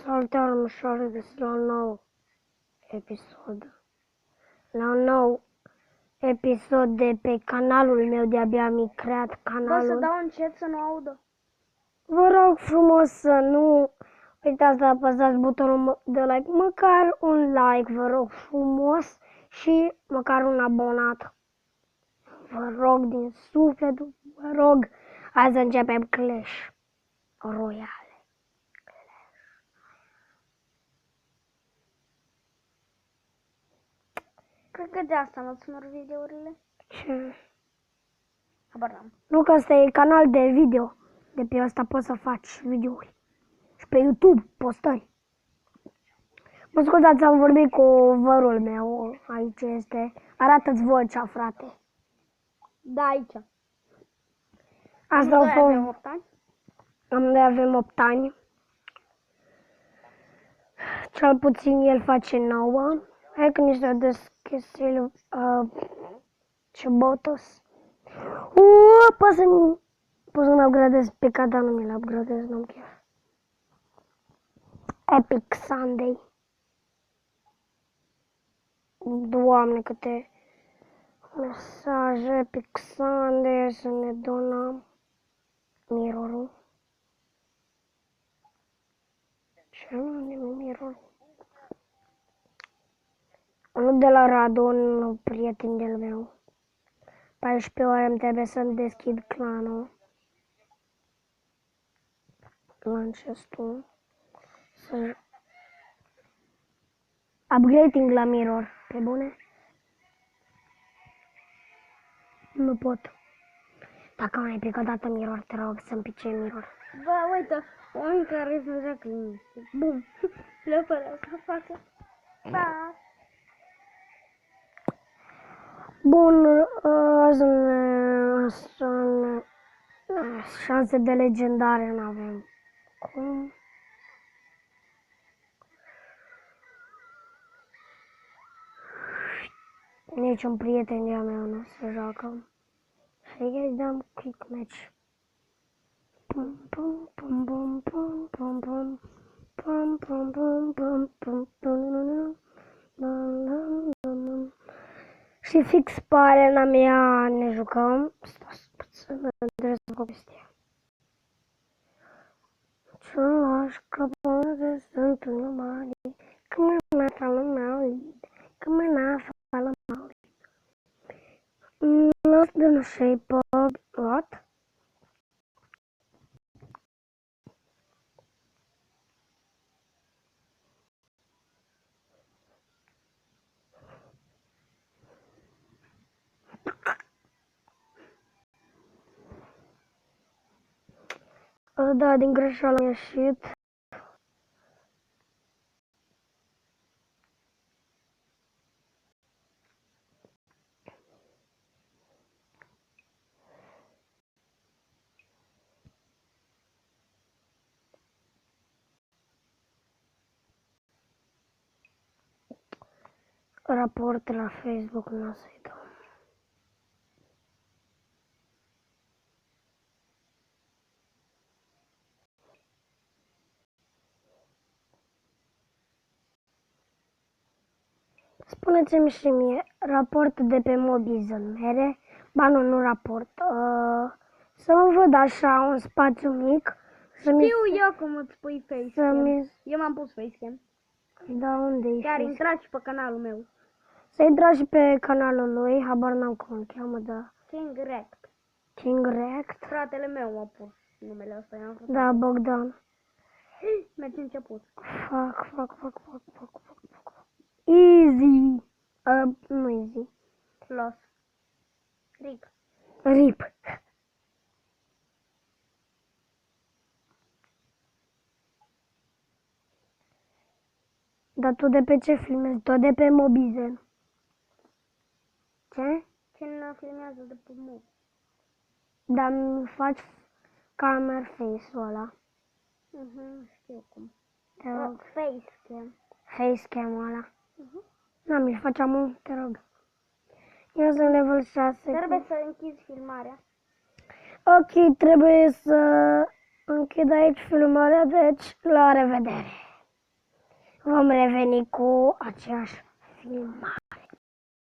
Salutare, mășoare, găsit la un nou episod. La un nou episod de pe canalul meu, de-abia am creat canalul. Bă, să dau încet să nu audă. Vă rog frumos să nu uitați să apăsați butonul de like, măcar un like, vă rog frumos, și măcar un abonat. Vă rog din suflet, vă rog, hai să începem Clash Royale. Cred că de asta nu-ți mor videourile. Ce? Habar n-am. Nu, că ăsta e canal de video. De pe ăsta poți să faci videouri. Și pe YouTube postări. Mă scuzați, am vorbit cu vărul meu. Aici este. Arată-ți vocea, frate. Da, aici. Asta Amândoi a avem fost. 8 ani. Amândoi avem 8 ani. Cel puțin el face 9. Hai că nici s-a deschis ce botos. Poți să-mi upgradez pe cada, nu mi-l upgradez, nu-mi chef. Epic Sunday. Doamne, câte mesaje. Epic Sunday, să ne donăm mirrorul. Ce unde mi mirrorul? Unul de la Radu, un prieten de-al meu. 14 ore îmi trebuie să-mi deschid clanul. Lancestul. Să... Upgrading la mirror. Pe bune? Nu pot. Dacă mai pic o dată mirror, te rog să-mi pice mirror. Bă, uite, oameni care îți joacă liniște. Bum. Le fără să facă. Da. Bun, șanse de legendare nu avem. Cum? Niciun prieten de-a meu nu se joacă. Hai că-i dăm quick match. Pum pum pum pum pum pum pum pum pum pum pum pum pum. Și fix pe arena mea ne jucăm. Să mă adresez o chestie. Ce lași că poate sunt numai că mă nafa la mauli, că mă nafa la mauli. Not the shape of what? Da, din greșeală am ieșit. Raport la Facebook, nu o să-i dau. Spuneți-mi și mie, raport de pe Mobizen mere? Ba nu raport. Să mă văd așa un spațiu mic. Știu eu cum îți pui facecam. Eu m-am pus facecam. Da, unde-i? Chiar intrați și pe canalul meu. Să intrați pe canalul lui, habar n-am cum îl cheamă, da. King Rect. King Rect? Fratele meu m-a pus numele ăsta. Da, Bogdan. Mergi început. Fuck. Easy. Nu easy. Los. Rip. Dar tu de pe ce filmezi? Tot de pe Mobizen. Ce? Cine filmează de pe mod? Dar mi faci camera face-ul ăla. Știu cum. Te rog. Facecam. Facecam-ul ăla. Da, mi-l faceam, te rog. Eu sunt level 6. Trebuie să închizi filmarea. Ok, trebuie să închid aici filmarea, deci la revedere. vom reveni cu aceeași filmare.